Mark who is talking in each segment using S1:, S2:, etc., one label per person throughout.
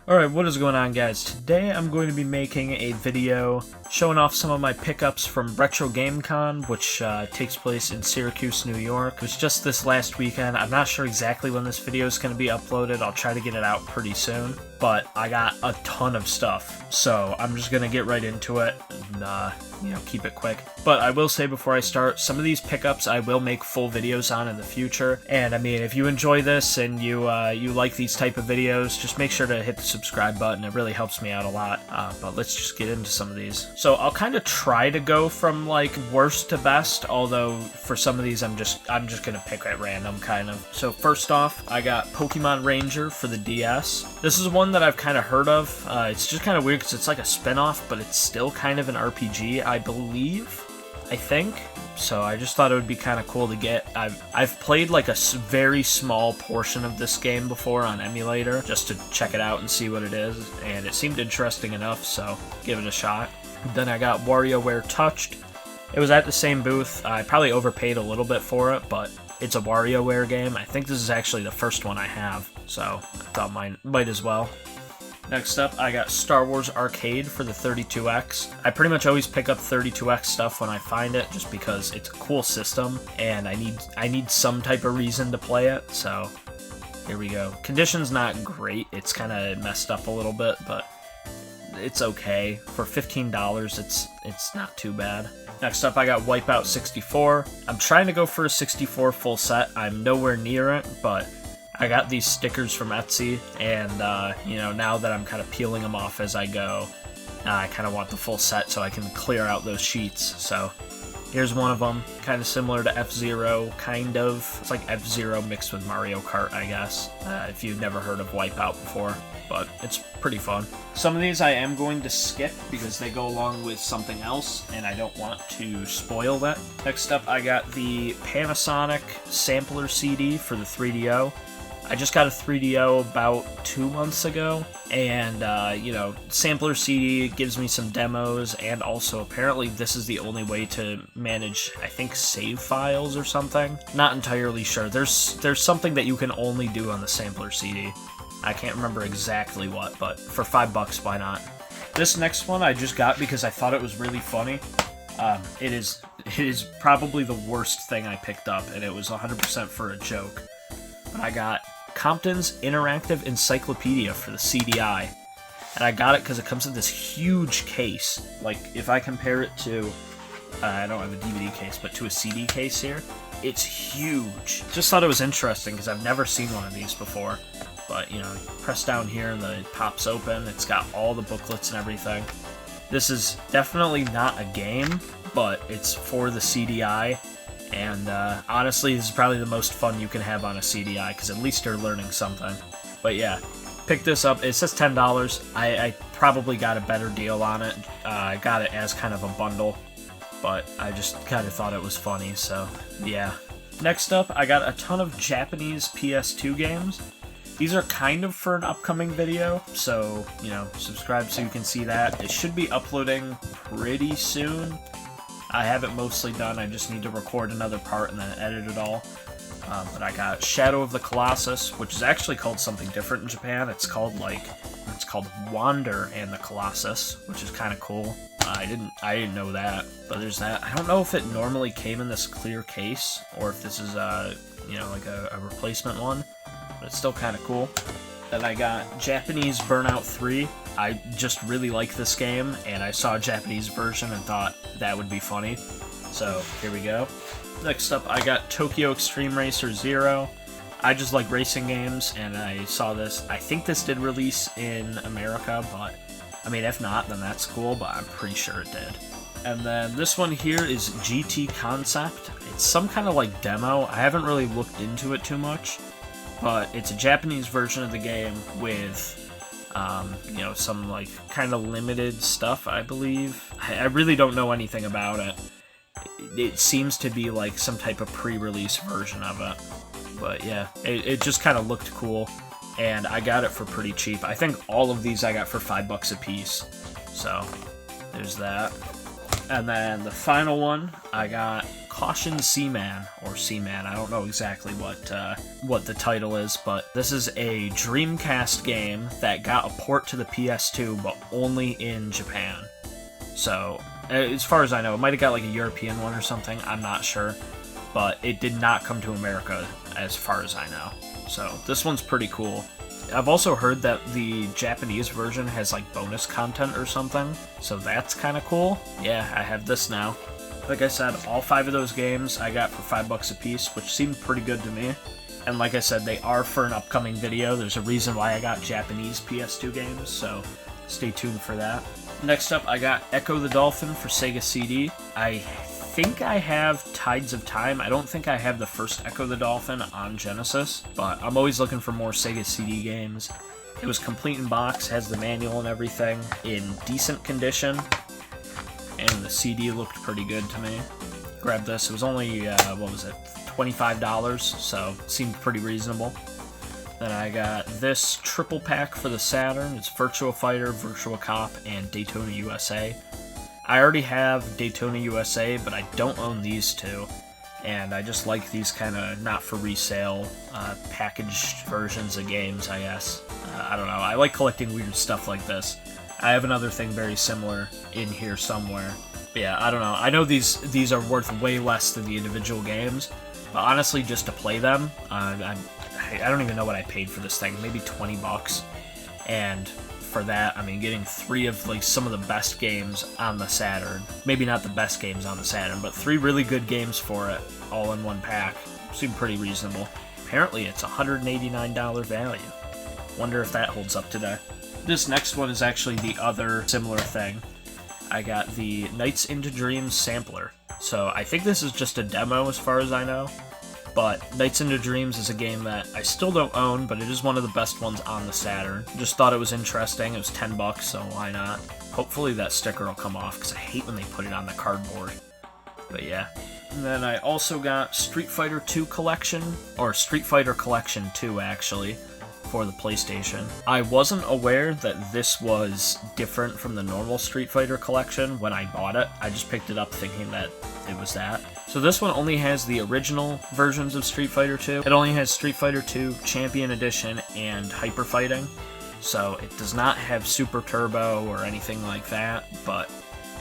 S1: Alright, what is going on, guys? Today I'm going to be making a video showing off some of my pickups from RetroGameCon, which takes place in Syracuse, New York. It was just this last weekend. I'm not sure exactly when this video is going to be uploaded. I'll try to get it out pretty soon. But I got a ton of stuff, so I'm just going to get right into it and, keep it quick. But I will say before I start, some of these pickups I will make full videos on in the future. And I mean, if you enjoy this and you like these type of videos, just make sure to hit the subscribe button. It really helps me out a lot. But let's just get into some of these. So I'll kind of try to go from like worst to best, although for some of these I'm just gonna pick at random kind of. So first off, I got Pokemon Ranger for the DS. This is one that I've kind of heard of. It's just kind of weird because it's like a spin-off, but it's still kind of an RPG, I believe. I think. So I just thought it would be kind of cool to get. I've played like a very small portion of this game before on emulator, just to check it out and see what it is, and it seemed interesting enough, so give it a shot. Then I got WarioWare Touched. It was at the same booth. I probably overpaid a little bit for it, but it's a WarioWare game. I think this is actually the first one I have, so I thought mine might as well. Next up, I got Star Wars Arcade for the 32X. I pretty much always pick up 32X stuff when I find it, just because it's a cool system, and I need some type of reason to play it, so here we go. Condition's not great, it's kind of messed up a little bit, but it's okay. For $15, it's not too bad. Next up, I got Wipeout 64. I'm trying to go for a 64 full set. I'm nowhere near it, but I got these stickers from Etsy, and, now that I'm kind of peeling them off as I go, I kind of want the full set so I can clear out those sheets. So here's one of them, kind of similar to F-Zero, kind of. It's like F-Zero mixed with Mario Kart, I guess, if you've never heard of Wipeout before, but it's pretty fun. Some of these I am going to skip because they go along with something else, and I don't want to spoil that. Next up, I got the Panasonic Sampler CD for the 3DO. I just got a 3DO about 2 months ago, and, Sampler CD gives me some demos, and also apparently this is the only way to manage, I think, save files or something. Not entirely sure. There's something that you can only do on the Sampler CD. I can't remember exactly what, but for $5, why not? This next one I just got because I thought it was really funny. It is probably the worst thing I picked up, and it was 100% for a joke. But I got Compton's Interactive Encyclopedia for the CDI, and I got it because it comes in this huge case. Like, if I compare it to, I don't have a DVD case, but to a CD case here, it's huge. Just thought it was interesting because I've never seen one of these before. But, press down here and then it pops open. It's got all the booklets and everything. This is definitely not a game, but it's for the CDI. And honestly, this is probably the most fun you can have on a CDI, because at least you're learning something. But yeah, pick this up. It says $10. I probably got a better deal on it. I got it as kind of a bundle, but I just kind of thought it was funny, so yeah. Next up, I got a ton of Japanese PS2 games. These are kind of for an upcoming video, so, subscribe so you can see that. It should be uploading pretty soon. I have it mostly done, I just need to record another part and then edit it all. But I got Shadow of the Colossus, which is actually called something different in Japan. It's called Wander and the Colossus, which is kind of cool. I didn't know that, but there's that. I don't know if it normally came in this clear case, or if this is like a replacement one, but it's still kind of cool. Then I got Japanese Burnout 3. I just really like this game, and I saw a Japanese version and thought that would be funny. So, here we go. Next up, I got Tokyo Extreme Racer Zero. I just like racing games, and I saw this. I think this did release in America, but, if not, then that's cool, but I'm pretty sure it did. And then this one here is GT Concept. It's some kind of like demo. I haven't really looked into it too much, but it's a Japanese version of the game with some like kind of limited stuff, I believe. I really don't know anything about it. It seems to be like some type of pre-release version of it. But yeah, it just kind of looked cool, and I got it for pretty cheap. I think all of these I got for $5 a piece. So there's that. And then the final one I got Caution Seaman, or Seaman, I don't know exactly what the title is, but this is a Dreamcast game that got a port to the PS2, but only in Japan. So, as far as I know, it might have got like a European one or something, I'm not sure, but it did not come to America as far as I know. So, this one's pretty cool. I've also heard that the Japanese version has like bonus content or something, so that's kind of cool. Yeah, I have this now. Like I said, all 5 of those games I got for $5 a piece, which seemed pretty good to me. And like I said, they are for an upcoming video. There's a reason why I got Japanese PS2 games, so stay tuned for that. Next up, I got Echo the Dolphin for Sega CD. I think I have Tides of Time. I don't think I have the first Echo the Dolphin on Genesis, but I'm always looking for more Sega CD games. It was complete in box, has the manual and everything, in decent condition. And the CD looked pretty good to me. Grabbed this. It was only, what was it, $25, so it seemed pretty reasonable. Then I got this triple pack for the Saturn. It's Virtua Fighter, Virtua Cop, and Daytona USA. I already have Daytona USA, but I don't own these two. And I just like these kind of not for resale packaged versions of games, I guess. I don't know. I like collecting weird stuff like this. I have another thing very similar in here somewhere. But yeah, I don't know. I know these are worth way less than the individual games, but honestly, just to play them, I don't even know what I paid for this thing. Maybe $20. And for that, I mean, getting 3 of like some of the best games on the Saturn. Maybe not the best games on the Saturn, but 3 really good games for it, all in one pack. Seemed pretty reasonable. Apparently, it's a $189 value. Wonder if that holds up today. This next one is actually the other similar thing. I got the Nights into Dreams sampler. So I think this is just a demo as far as I know. But Nights into Dreams is a game that I still don't own, but it is one of the best ones on the Saturn. Just thought it was interesting. It was $10, so why not? Hopefully that sticker will come off, because I hate when they put it on the cardboard. But yeah. And then I also got Street Fighter 2 Collection, or Street Fighter Collection 2 actually, for the PlayStation. I wasn't aware that this was different from the normal Street Fighter collection when I bought it. I just picked it up thinking that it was that. So this one only has the original versions of Street Fighter 2. It only has Street Fighter 2 Champion Edition and Hyper Fighting. So it does not have Super Turbo or anything like that, but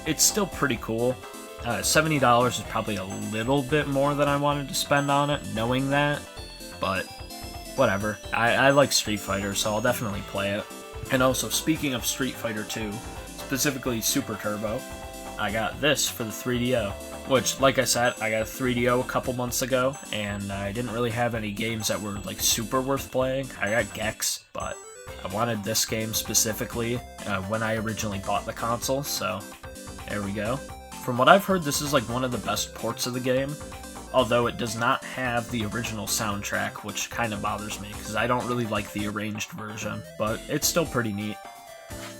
S1: it's still pretty cool. $70 is probably a little bit more than I wanted to spend on it, knowing that, but whatever. I like Street Fighter, so I'll definitely play it. And also, speaking of Street Fighter 2, specifically Super Turbo, I got this for the 3DO. Which, like I said, I got a 3DO a couple months ago, and I didn't really have any games that were, like, super worth playing. I got Gex, but I wanted this game specifically when I originally bought the console, so there we go. From what I've heard, this is, like, one of the best ports of the game, although it does not have the original soundtrack, which kind of bothers me, because I don't really like the arranged version, but it's still pretty neat.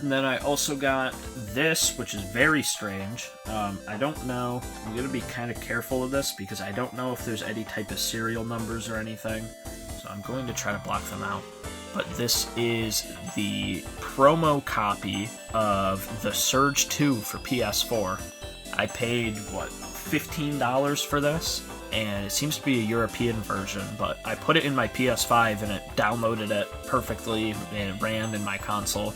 S1: And then I also got this, which is very strange. I don't know. I'm going to be kind of careful of this, because I don't know if there's any type of serial numbers or anything, so I'm going to try to block them out. But this is the promo copy of The Surge 2 for PS4. I paid, what, $15 for this? And it seems to be a European version, but I put it in my PS5 and it downloaded it perfectly and it ran in my console.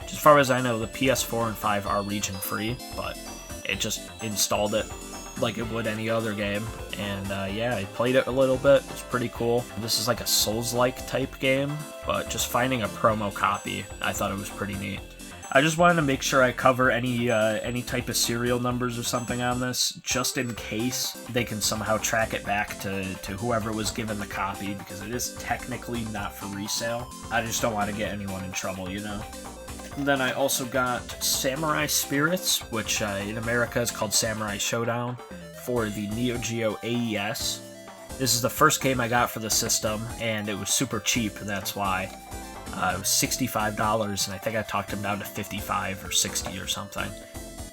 S1: As far as I know, the PS4 and 5 are region free, but it just installed it like it would any other game. And yeah, I played it a little bit. It's pretty cool. This is like a Souls-like type game, but just finding a promo copy, I thought it was pretty neat. I just wanted to make sure I cover any type of serial numbers or something on this, just in case they can somehow track it back to whoever was given the copy, because it is technically not for resale. I just don't want to get anyone in trouble, you know? And then I also got Samurai Spirits, which in America is called Samurai Showdown, for the Neo Geo AES. This is the first game I got for the system, and it was super cheap, and that's why. It was $65, and I think I talked him down to $55 or $60 or something.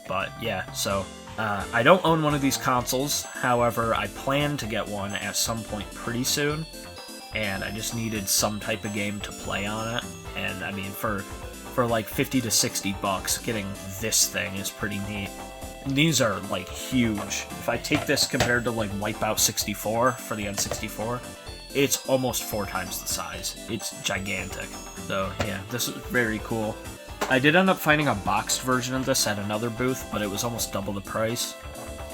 S1: But yeah, so I don't own one of these consoles. However, I plan to get one at some point pretty soon, and I just needed some type of game to play on it. And I mean, for like $50 to $60, getting this thing is pretty neat. These are like huge. If I take this compared to like Wipeout 64 for the N64, it's almost 4 times the size. It's gigantic. So yeah, this is very cool. I did end up finding a boxed version of this at another booth, but it was almost double the price.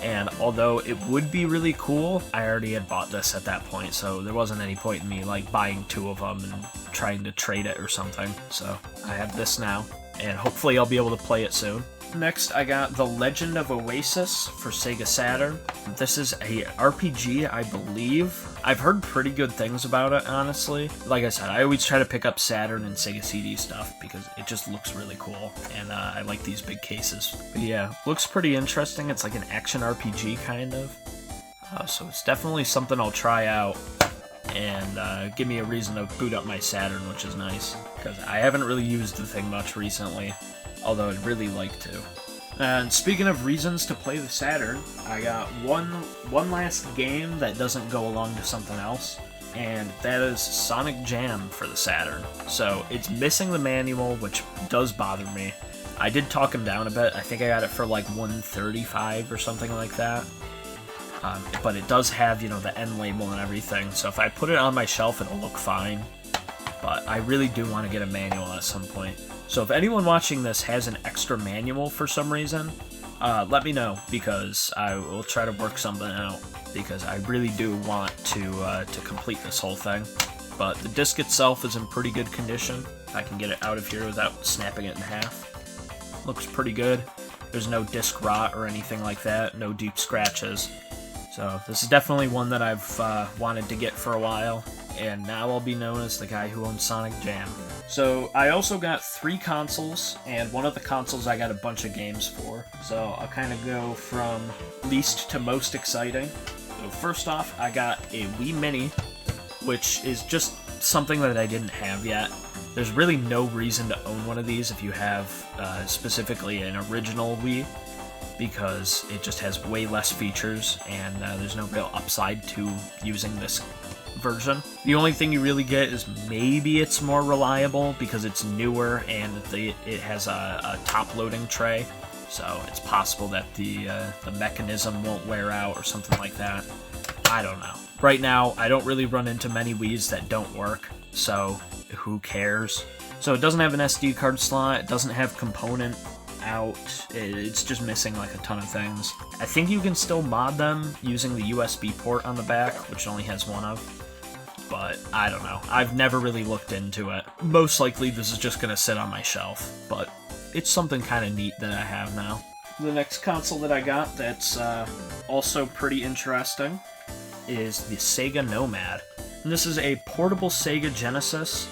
S1: And although it would be really cool, I already had bought this at that point, so there wasn't any point in me like buying 2 of them and trying to trade it or something. So I have this now, and hopefully I'll be able to play it soon. Next, I got The Legend of Oasis for Sega Saturn. This is a RPG, I believe. I've heard pretty good things about it, honestly. Like I said, I always try to pick up Saturn and Sega CD stuff because it just looks really cool, and I like these big cases. But yeah, looks pretty interesting. It's like an action RPG, kind of. So it's definitely something I'll try out, and give me a reason to boot up my Saturn, which is nice, because I haven't really used the thing much recently. Although I'd really like to. And speaking of reasons to play the Saturn, I got one last game that doesn't go along to something else, and that is Sonic Jam for the Saturn. So it's missing the manual, which does bother me. I did talk him down a bit. I think I got it for like $135 or something like that. But it does have, you know, the end label and everything, so if I put it on my shelf, it'll look fine. But I really do want to get a manual at some point. So if anyone watching this has an extra manual for some reason, let me know, because I will try to work something out, because I really do want to complete this whole thing. But the disc itself is in pretty good condition. I can get it out of here without snapping it in half. Looks pretty good. There's no disc rot or anything like that, no deep scratches. So this is definitely one that I've wanted to get for a while, and now I'll be known as the guy who owns Sonic Jam. So I also got 3 consoles, and one of the consoles I got a bunch of games for. So I'll kind of go from least to most exciting. So first off, I got a Wii Mini, which is just something that I didn't have yet. There's really no reason to own one of these if you have specifically an original Wii, because it just has way less features, and there's no real upside to using this version. The only thing you really get is maybe it's more reliable because it's newer and it has a top-loading tray, so it's possible that the mechanism won't wear out or something like that. I don't know. Right now, I don't really run into many Wiis that don't work, so who cares? So it doesn't have an SD card slot, it doesn't have component out, it's just missing like a ton of things. I think you can still mod them using the USB port on the back, which it only has one of, but I don't know. I've never really looked into it. Most likely this is just gonna sit on my shelf, but it's something kind of neat that I have now. The next console that I got that's also pretty interesting is the Sega Nomad. And this is a portable Sega Genesis.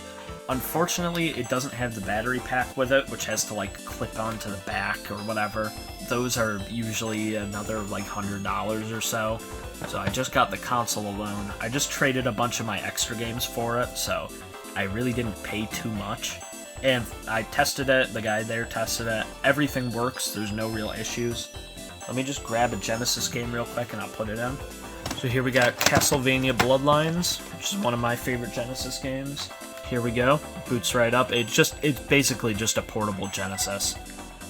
S1: Unfortunately, it doesn't have the battery pack with it, which has to like clip onto the back or whatever. Those are usually another like $100 or so. So I just got the console alone. I just traded a bunch of my extra games for it, so I really didn't pay too much. And I tested it, the guy there tested it. Everything works, there's no real issues. Let me just grab a Genesis game real quick and I'll put it in. So here we got Castlevania Bloodlines, which is one of my favorite Genesis games. Here we go. Boots right up. It's basically just a portable Genesis.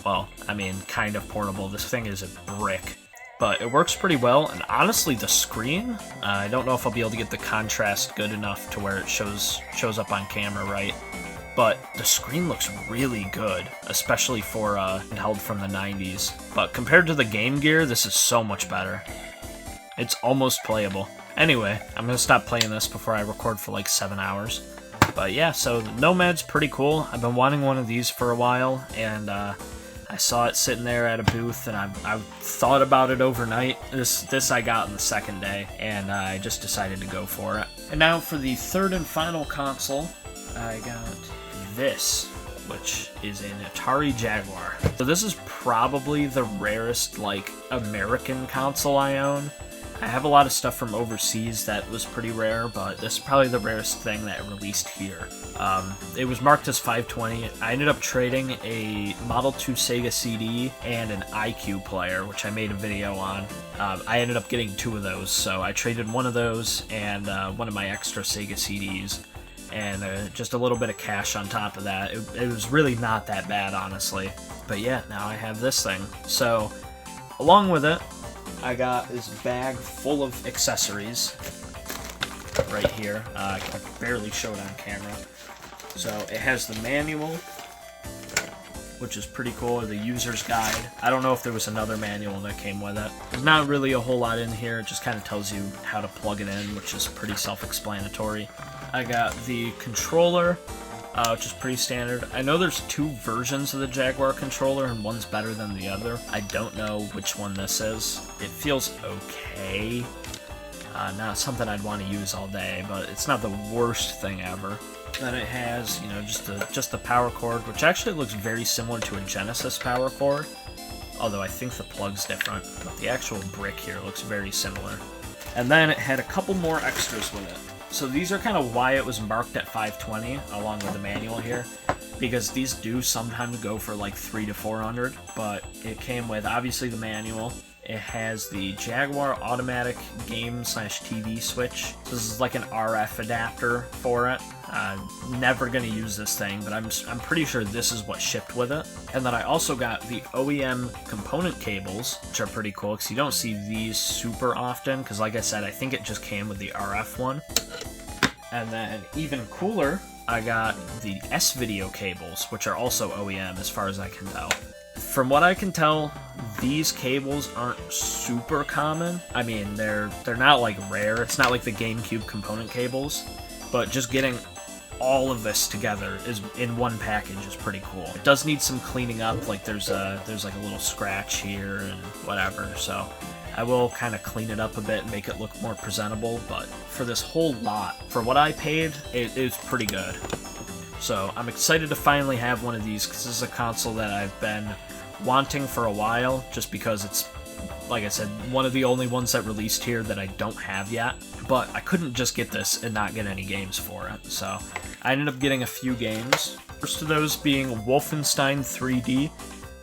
S1: Well, I mean, kind of portable. This thing is a brick. But it works pretty well, and honestly, the screen, I don't know if I'll be able to get the contrast good enough to where it shows up on camera right, but the screen looks really good, especially for handheld from the 90s. But compared to the Game Gear, this is so much better. It's almost playable. Anyway, I'm going to stop playing this before I record for like 7 hours. But yeah, so the Nomad's pretty cool. I've been wanting one of these for a while, and I saw it sitting there at a booth, and I thought about it overnight. This I got on the second day, and I just decided to go for it. And now for the third and final console, I got this, which is an Atari Jaguar. So this is probably the rarest, like, American console I own. I have a lot of stuff from overseas that was pretty rare, but this is probably the rarest thing that released here. It was marked as 520. I ended up trading a Model 2 Sega CD and an iQ player, which I made a video on. I ended up getting 2 of those, so I traded one of those and one of my extra Sega CDs, and just a little bit of cash on top of that. It was really not that bad, honestly. But yeah, now I have this thing. So Along with it, I got this bag full of accessories right here. I can barely show it on camera. So it has the manual, which is pretty cool, or the user's guide. I don't know if there was another manual that came with it. There's not really a whole lot in here. It just kind of tells you how to plug it in, which is pretty self-explanatory. I got the controller, which is pretty standard. I know there's 2 versions of the Jaguar controller, and one's better than the other. I don't know which one this is. It feels okay. Not something I'd want to use all day, but it's not the worst thing ever. Then it has, you know, just the power cord, which actually looks very similar to a Genesis power cord, although I think the plug's different, but the actual brick here looks very similar. And then it had a couple more extras with it. So these are kind of why it was marked at $520, along with the manual here, because these do sometimes go for like $300 to $400, but it came with, obviously, the manual. It has the Jaguar automatic game/TV switch. This is like an RF adapter for it. Never gonna use this thing, but I'm pretty sure this is what shipped with it. And then I also got the OEM component cables, which are pretty cool because you don't see these super often. Because like I said, I think it just came with the RF one. And then even cooler, I got the S-Video cables, which are also OEM as far as I can tell. From what I can tell, these cables aren't super common. I mean, they're not like rare. It's not like the GameCube component cables, but just getting all of this together is in one package is pretty cool. It does need some cleaning up. Like there's like a little scratch here and whatever. So I will kind of clean it up a bit and make it look more presentable. But for this whole lot, for what I paid, it is pretty good. So I'm excited to finally have one of these because this is a console that I've been wanting for a while, just because it's, like I said, one of the only ones that released here that I don't have yet. But I couldn't just get this and not get any games for it, so I ended up getting a few games. First of those being Wolfenstein 3D.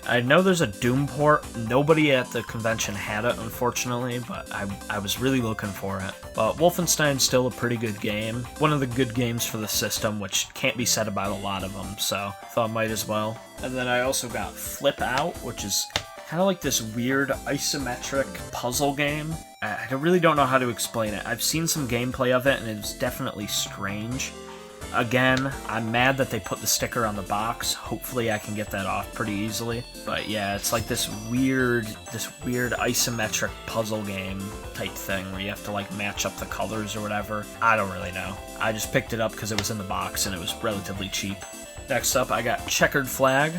S1: I know there's a Doom port. Nobody at the convention had it, unfortunately, but I was really looking for it. But Wolfenstein's still a pretty good game. One of the good games for the system, which can't be said about a lot of them, so thought might as well. And then I also got Flip Out, which is kind of like this weird isometric puzzle game. I really don't know how to explain it. I've seen some gameplay of it, and it's definitely strange. Again, I'm mad that they put the sticker on the box. Hopefully I can get that off pretty easily. But yeah, it's like this weird isometric puzzle game type thing where you have to like match up the colors or whatever. I don't really know. I just picked it up because it was in the box and it was relatively cheap. Next up, I got Checkered Flag,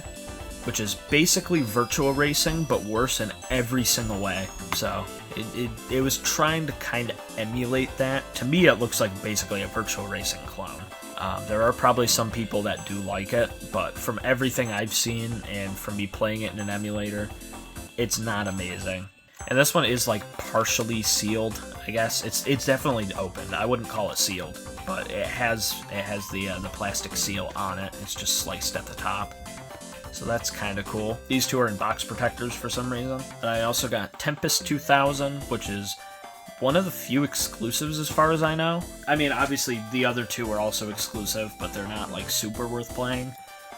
S1: which is basically virtual racing, but worse in every single way. So it was trying to kind of emulate that. To me, it looks like basically a virtual racing clone. There are probably some people that do like it, but from everything I've seen and from me playing it in an emulator, it's not amazing. And this one is like partially sealed, I guess. It's definitely opened. I wouldn't call it sealed, but it has the plastic seal on it. It's just sliced at the top. So that's kind of cool. These two are in box protectors for some reason. And I also got Tempest 2000, which is one of the few exclusives as far as I know. I mean, obviously the other two are also exclusive, but they're not like super worth playing.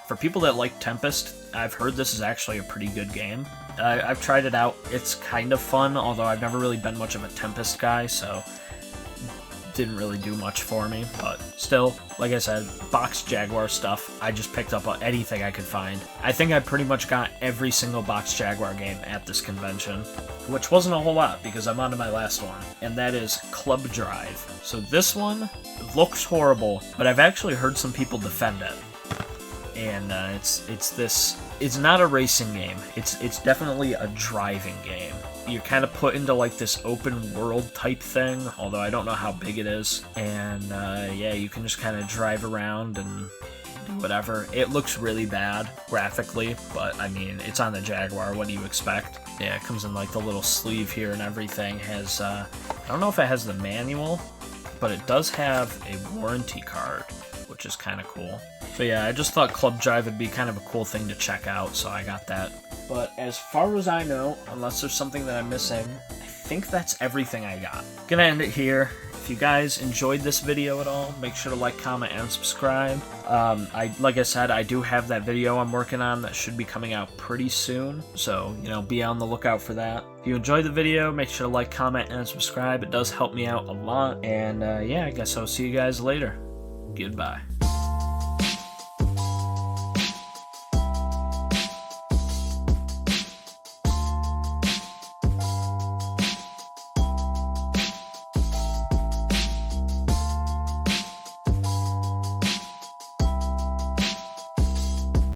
S1: For people that like Tempest, I've heard this is actually a pretty good game. I've tried it out. It's kind of fun, although I've never really been much of a Tempest guy, so didn't really do much for me. But still, like I said, box Jaguar stuff. I just picked up anything I could find. I think I pretty much got every single box Jaguar game at this convention, which wasn't a whole lot because I'm on to my last one, and that is Club Drive. So this one looks horrible, but I've actually heard some people defend it. And it's not a racing game. It's definitely a driving game. You're kind of put into like this open world type thing, although I don't know how big it is. And yeah, you can just kind of drive around and do whatever. It looks really bad graphically, but I mean, it's on the Jaguar. What do you expect? Yeah, it comes in like the little sleeve here and everything. Has I don't know if it has the manual, but it does have a warranty card, which is kind of cool. So yeah, I just thought Club Drive would be kind of a cool thing to check out, so I got that. But as far as I know, unless there's something that I'm missing, I think that's everything I got. Gonna end it here. If you guys enjoyed this video at all, make sure to like, comment, and subscribe. Like I said, I do have that video I'm working on that should be coming out pretty soon, so, you know, be on the lookout for that. If you enjoyed the video, make sure to like, comment, and subscribe. It does help me out a lot, and yeah, I guess I'll see you guys later. Goodbye.